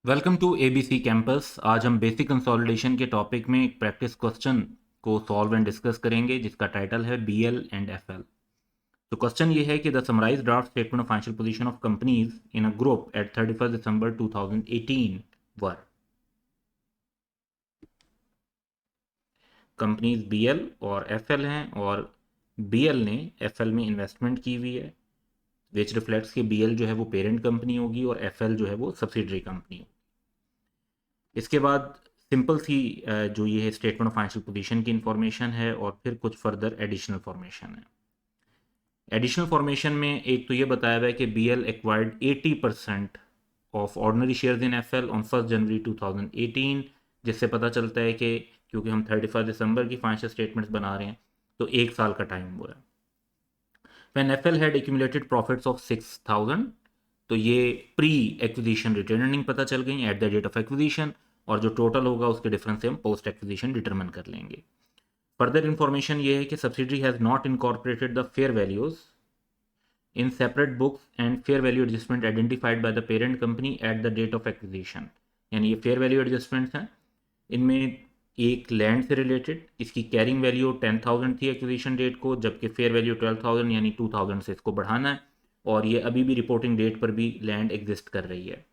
Welcome to ABC campus. आज हम basic consolidation के टॉपिक में एक प्रैक्टिस क्वेश्चन को सॉल्व एंड डिस्कस करेंगे जिसका टाइटल है बीएल एंड एफएल। तो क्वेश्चन ये है कि the summarised draft statement of financial position of companies in a group at 31 December 2018 were. Companies BL और एफएल हैं और बीएल ने एफएल में इन्वेस्टमेंट की हुई है, विच रिफ्लेक्ट्स कि बीएल जो है वो पेरेंट कंपनी होगी और एफएल जो है वो सब्सिडरी कंपनी होगी। इसके बाद सिंपल सी जो ये है स्टेटमेंट ऑफ फाइनेंशियल पोजीशन की इंफॉर्मेशन है और फिर कुछ फर्दर एडिशनल फॉर्मेशन है। एडिशनल फॉर्मेशन में एक तो ये बताया हुआ है कि B L acquired 80% of ordinary shares in F L on 1 January 2018, जिससे पता चलता है कि क्योंकि हम 31 दिसंबर की फाइनेंशियल स्टेटमेंट्स बना रहे हैं तो एक साल का टाइम हुआ है। When F L had accumulated profits of 6,000, तो ये प्री एक्विजिशन रिटेन अर्निंग पता चल गई at the date of acquisition, और जो टोटल होगा उसके डिफरेंस से हम पोस्ट एक्विजिशन डिटरमिन कर लेंगे। फर्दर इंफॉर्मेशन ये है कि subsidiary has not incorporated the fair values in separate books and fair value adjustment identified by the parent company at the date of acquisition. यानी ये फेयर वैल्यू एडजस्टमेंट्स हैं, इनमें एक लैंड से रिलेटेड, इसकी कैरिंग वैल्यू 10,000 थी acquisition date को, जबकि फेयर वैल्यू 12,000 यानी 2,000 से इसको बढ़ाना है, और ये अभी भी रिपोर्टिंग डेट पर भी लैंड एग्जिस्ट कर रही है।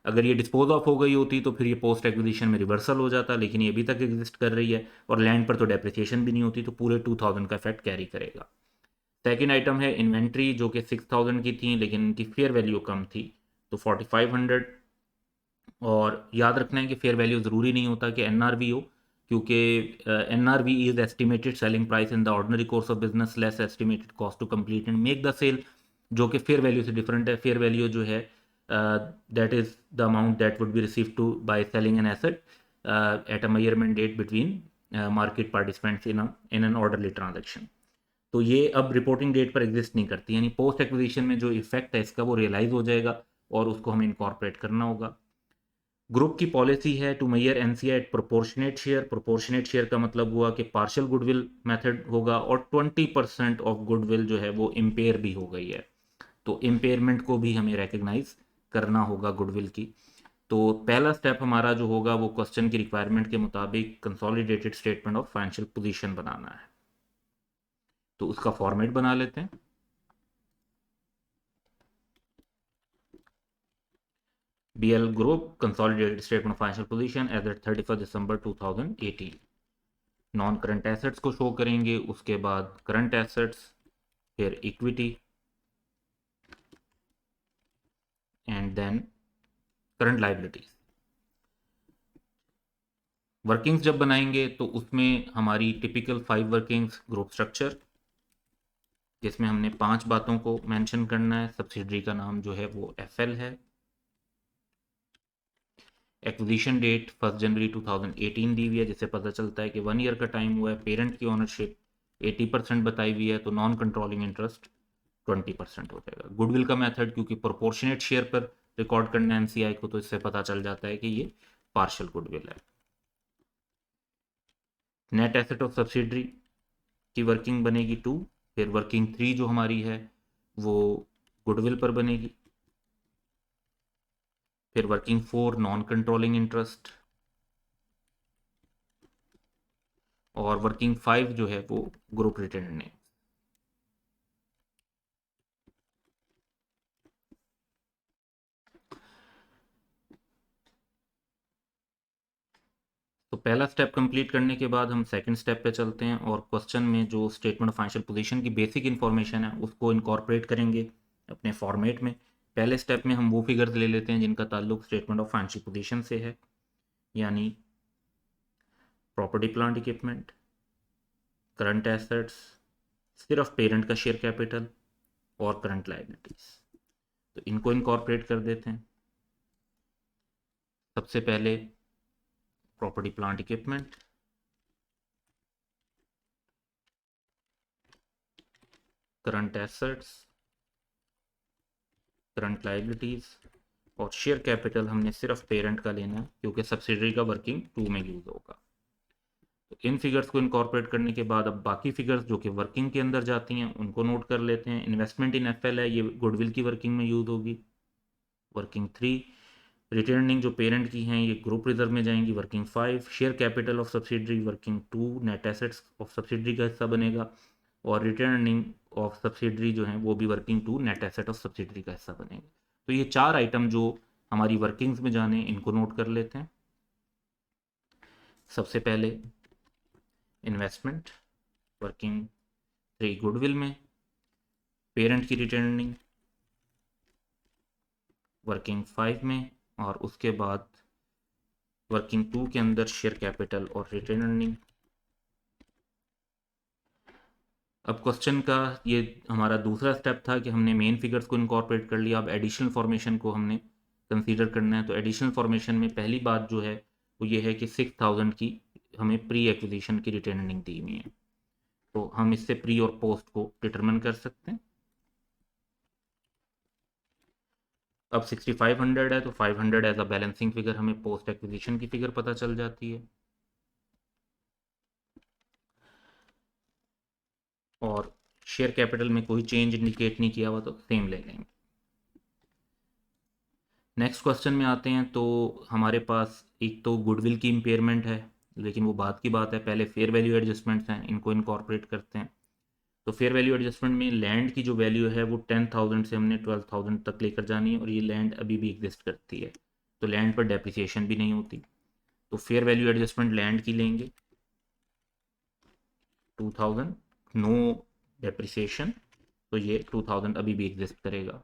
अगर ये डिस्पोज ऑफ हो गई होती तो फिर ये पोस्ट एक्विजिशन में रिवर्सल हो जाता, लेकिन ये अभी तक एग्जिस्ट कर रही है और लैंड पर तो डेप्रिसिएशन भी नहीं होती, तो पूरे 2,000 का इफेक्ट कैरी करेगा। सेकेंड आइटम है इन्वेंट्री, जो कि 6,000 की थी लेकिन इनकी फेयर वैल्यू कम थी, तो 4,500। और याद रखना है कि फेयर वैल्यू ज़रूरी नहीं होता कि एनआरवी हो, क्योंकि NRV is estimated selling price in the ordinary course of business less estimated cost to complete and make the sale, जो कि फेयर वैल्यू से डिफरेंट है। फेयर वैल्यू जो है that is the amount that would be receive to by selling an asset at a measurement date between market participants in an orderly transaction. तो ये अब reporting date पर exist नहीं करती, यानी पोस्ट एक्विजिशन में जो इफेक्ट है इसका वो रियलाइज हो जाएगा और उसको हमें इनकॉर्पोरेट करना होगा। ग्रुप की पॉलिसी है to measure NCI at proportionate share. Proportionate share का मतलब हुआ कि पार्शियल गुडविल मेथड होगा और 20% ऑफ गुडविल जो है वो इम्पेयर भी हो गई है, तो इम्पेयरमेंट को भी हमें रिकग्नाइज करना होगा गुडविल की। तो पहला स्टेप हमारा जो होगा वो क्वेश्चन की रिक्वायरमेंट के मुताबिक consolidated statement of financial position बनाना है, तो उसका फॉर्मेट बना लेते हैं। BL Group consolidated statement of financial position as at 31 December 2018। Non current assets को शो करेंगे, उसके बाद करंट एसेट्स, फिर equity and then current liabilities. Workings जब बनाएंगे तो उसमें हमारी टिपिकल 5 वर्किंग्स ग्रुप स्ट्रक्चर, जिसमें हमने 5 बातों को मेंशन करना है। सब्सिडरी का नाम जो है वो एफएल है। एक्विजिशन डेट 1 जनवरी 2018 दी हुई है, जिससे पता चलता है कि 1 ईयर का टाइम हुआ है। पेरेंट की ओनरशिप 80% बताई हुई है, तो नॉन कंट्रोलिंग इंटरेस्ट 20% हो जाएगा। गुडविल का मेथड क्योंकि प्रोपोर्शनेट शेयर पर रिकॉर्ड करना है एनसीआई को, तो इससे पता चल जाता है कि ये पार्शियल गुडविल है। नेट एसेट ऑफ सब्सिडरी की वर्किंग बनेगी 2, फिर वर्किंग 3 जो हमारी है वो गुडविल पर बनेगी, फिर वर्किंग 4 नॉन कंट्रोलिंग इंटरेस्ट, और वर्किंग 5 जो है वो ग्रुप रिटेन ने। तो पहला स्टेप कंप्लीट करने के बाद हम सेकंड स्टेप पे चलते हैं और क्वेश्चन में जो स्टेटमेंट ऑफ फाइनेंशियल पोजीशन की बेसिक इन्फॉर्मेशन है उसको इनकॉर्पोरेट करेंगे अपने फॉर्मेट में। पहले स्टेप में हम वो फिगर्स ले लेते हैं जिनका ताल्लुक स्टेटमेंट ऑफ फाइनेंशियल पोजीशन से है, यानी property plant equipment, current assets, सिर्फ पेरेंट का शेयर कैपिटल और करंट लाइबिलिटीज। तो इनको इनकॉर्पोरेट कर देते हैं। सबसे पहले property plant equipment, current assets, current liabilities और शेयर कैपिटल हमने सिर्फ पेरेंट का लेना है क्योंकि सब्सिडरी का वर्किंग 2 में यूज होगा। तो इन फिगर्स को इनकॉर्पोरेट करने के बाद अब बाकी फिगर्स जो कि वर्किंग के अंदर जाती हैं उनको नोट कर लेते हैं। इन्वेस्टमेंट इन एफएल है, ये गुडविल की वर्किंग में यूज होगी, वर्किंग 3। रिटर्निंग जो पेरेंट की हैं ये ग्रुप रिजर्व में जाएंगी, working 5। Share capital of subsidiary working 2, net assets of subsidiary का हिस्सा बनेगा। और रिटर्निंग ऑफ सब्सिडरी जो है वो भी working 2, net asset of subsidiary का हिस्सा बनेगा। तो ये 4 आइटम जो हमारी वर्किंग्स में जाने, इनको नोट कर लेते हैं। सबसे पहले इन्वेस्टमेंट वर्किंग 3 गुडविल में, पेरेंट की रिटर्निंग वर्किंग 5 में, और उसके बाद वर्किंग 2 के अंदर शेयर कैपिटल और रिटर्निंग। अब क्वेश्चन का ये हमारा दूसरा स्टेप था कि हमने मेन फिगर्स को इनकॉर्पोरेट कर लिया। अब एडिशनल फॉर्मेशन को हमने कंसीडर करना है। तो एडिशनल फॉर्मेशन में पहली बात जो है वो ये है कि 6000 की हमें प्री एक्विजिशन की रिटर्निंग दी हुई है, तो हम इससे प्री और पोस्ट को डिटरमिन कर सकते हैं। अब 6500 है तो 500 एज अ बैलेंसिंग फिगर हमें पोस्ट एक्विजिशन की फिगर पता चल जाती है। और शेयर कैपिटल में कोई चेंज इंडिकेट नहीं किया हुआ तो सेम ले लेंगे। नेक्स्ट क्वेश्चन में आते हैं। तो हमारे पास एक तो गुडविल की इम्पेयरमेंट है, लेकिन वो बात की बात है। पहले फेयर वैल्यू एडजस्टमेंट्स हैं, इनको इनकॉर्पोरेट करते हैं। तो फेयर वैल्यू एडजस्टमेंट में लैंड की जो वैल्यू है वो 10,000 से हमने 12,000 तक लेकर जानी है, और ये लैंड अभी भी एग्जिस्ट करती है, तो लैंड पर डेप्रिसिएशन भी नहीं होती। तो फेयर वैल्यू एडजस्टमेंट लैंड की लेंगे 2000, नो डेप्रिसिएशन, तो ये 2000 अभी भी एग्जिस्ट करेगा।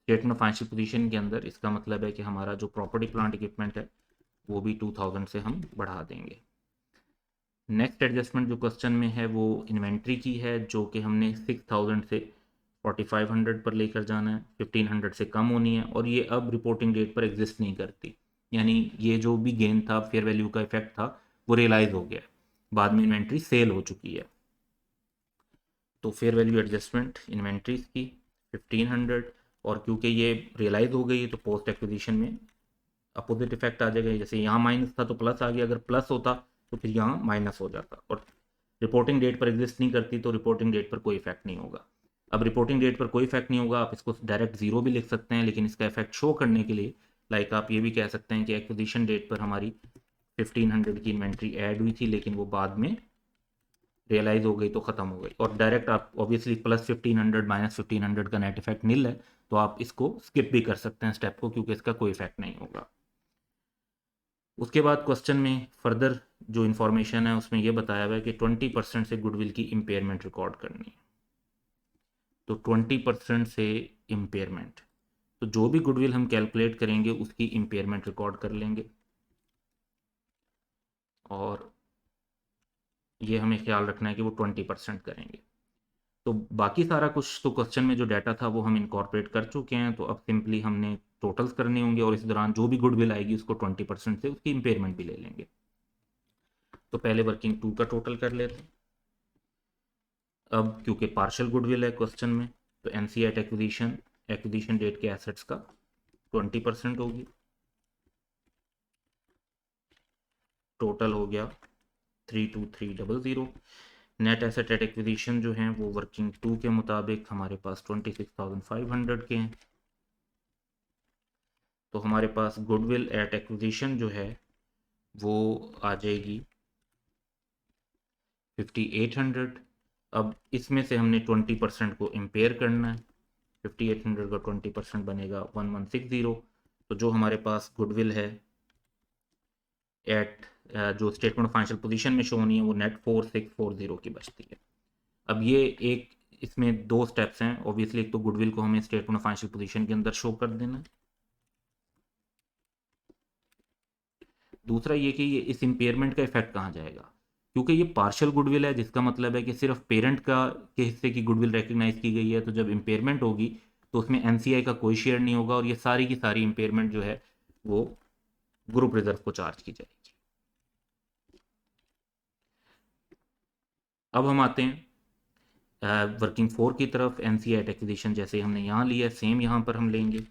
स्टेटमेंट ऑफ फाइनेंशियल पोजीशन के अंदर इसका मतलब है कि हमारा जो प्रॉपर्टी प्लांट इक्विपमेंट है वो भी 2000 से हम बढ़ा देंगे। नेक्स्ट एडजस्टमेंट जो क्वेश्चन में है वो इन्वेंट्री की है, जो कि हमने 6000 से 4500 पर लेकर जाना है, 1500 से कम होनी है, और ये अब रिपोर्टिंग डेट पर एग्जिस्ट नहीं करती। यानी ये जो भी गेन था, फेयर वैल्यू का इफेक्ट था, वो रियलाइज हो गया है, बाद में इन्वेंट्री सेल हो चुकी है। तो फेयर वैल्यू एडजस्टमेंट इन्वेंट्रीज की 1500, और क्योंकि ये रियलाइज हो गई है तो पोस्ट एक्विजिशन में अपोजिट इफेक्ट आ जाएगा। जैसे यहाँ माइनस था तो प्लस आ गया, अगर प्लस होता तो फिर यहाँ माइनस हो जाता। और रिपोर्टिंग डेट पर एग्जिस्ट नहीं करती तो रिपोर्टिंग डेट पर कोई इफेक्ट नहीं होगा। अब रिपोर्टिंग डेट पर कोई इफेक्ट नहीं होगा, आप इसको डायरेक्ट जीरो भी लिख सकते हैं, लेकिन इसका इफेक्ट शो करने के लिए लाइक आप ये भी कह सकते हैं कि एक्विजिशन डेट पर हमारी 1500 की इन्वेंट्री ऐड हुई थी, लेकिन वो बाद में रियलाइज हो गई तो ख़त्म हो गई। और डायरेक्ट आप ऑब्वियसली प्लस 1500 माइनस 1500 का नेट इफेक्ट नील है, तो आप इसको स्किप भी कर सकते हैं स्टेप को, क्योंकि इसका कोई इफेक्ट नहीं होगा। उसके बाद क्वेश्चन में फर्दर जो इन्फॉर्मेशन है उसमें यह बताया हुआ है कि 20% से गुडविल की इम्पेयरमेंट रिकॉर्ड करनी है। तो 20% से इम्पेयरमेंट, तो जो भी गुडविल हम कैलकुलेट करेंगे उसकी इम्पेयरमेंट रिकॉर्ड कर लेंगे, और ये हमें ख्याल रखना है कि वो 20% करेंगे। तो बाकी सारा कुछ तो क्वेश्चन में जो डाटा था वो हम इनकॉर्पोरेट कर चुके हैं। तो अब सिंपली हमने टोटल्स करने होंगे, और इस दौरान जो भी गुडविल आएगी उसको 20% से उसकी इम्पेयरमेंट भी ले लेंगे। तो पहले वर्किंग 2 का टोटल कर लेते हैं। अब क्योंकि पार्शियल गुडविल है क्वेश्चन में, तो एनसी एट एक्विजिशन डेट के एसेट्स का 20% होगी। टोटल हो गया 32300। नेट एसेट एट एक्विजिशन जो हैं वो वर्किंग 2 के मुताबिक हमारे पास 26,500 के हैं। तो हमारे पास गुडविल एट एक्विजिशन जो है वो आ जाएगी 5800। अब इसमें से हमने 20% को इम्पेयर करना है। 5800 का 20% बनेगा 1160। तो जो हमारे पास गुडविल है एट जो स्टेटमेंट ऑफ फाइनेंशियल पोजीशन में शो होनी है वो नेट 4640 की बचती है। अब ये एक इसमें दो स्टेप्स हैं ऑब्वियसली। एक तो गुडविल को हमें स्टेटमेंट ऑफ फाइनेंशियल पोजीशन के अंदर शो कर देना है, दूसरा ये कि ये इस इम्पेयरमेंट का इफेक्ट कहाँ जाएगा, क्योंकि ये पार्शियल गुडविल है, जिसका मतलब है कि सिर्फ पेरेंट का के हिस्से की गुडविल रिकग्नाइज की गई है। तो जब इम्पेयरमेंट होगी तो उसमें एनसीआई का कोई शेयर नहीं होगा, और ये सारी की सारी इम्पेयरमेंट जो है वो ग्रुप रिजर्व को चार्ज की जाएगी। अब हम आते हैं वर्किंग 4 की तरफ। एनसीआई एट एक्विजिशन जैसे हमने यहाँ लिया सेम यहाँ पर हम लेंगे।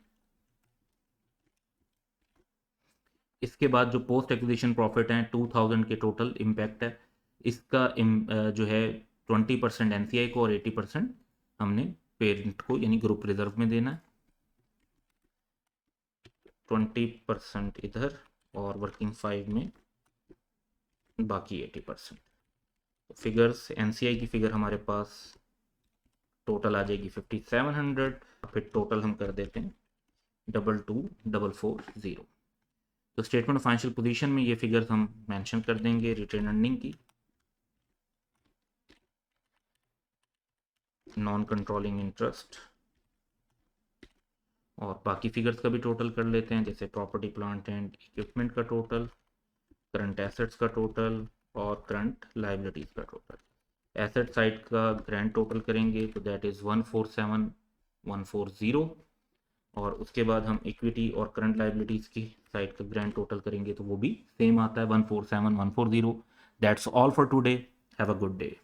इसके बाद जो पोस्ट एक्विजिशन प्रॉफिट हैं 2000 के टोटल इम्पैक्ट है, इसका जो है 20% एनसीआई को और 80% हमने पेरेंट को यानी ग्रुप रिजर्व में देना है। 20% इधर और वर्किंग 5 में बाकी 80%। फिगर्स एनसीआई की फिगर हमारे पास टोटल आ जाएगी 5700, फिर टोटल हम कर देते हैं 222440। तो स्टेटमेंट ऑफ फाइनेंशियल पोजीशन में ये फिगर्स हम मेंशन कर देंगे रिटेन अर्निंग की, नॉन कंट्रोलिंग इंटरेस्ट, और बाकी फिगर्स का भी टोटल कर लेते हैं, जैसे प्रॉपर्टी प्लांट एंड इक्विपमेंट का टोटल, करंट एसेट्स का टोटल और करंट लाइबिलिटीज़ का टोटल। एसेट साइड का ग्रैंड टोटल करेंगे तो दैट इज़ 147140, और उसके बाद हम इक्विटी और करंट लाइबिलिटीज़ की साइड का ग्रैंड टोटल करेंगे तो वो भी सेम आता है 147140। That's all for today, have a good day.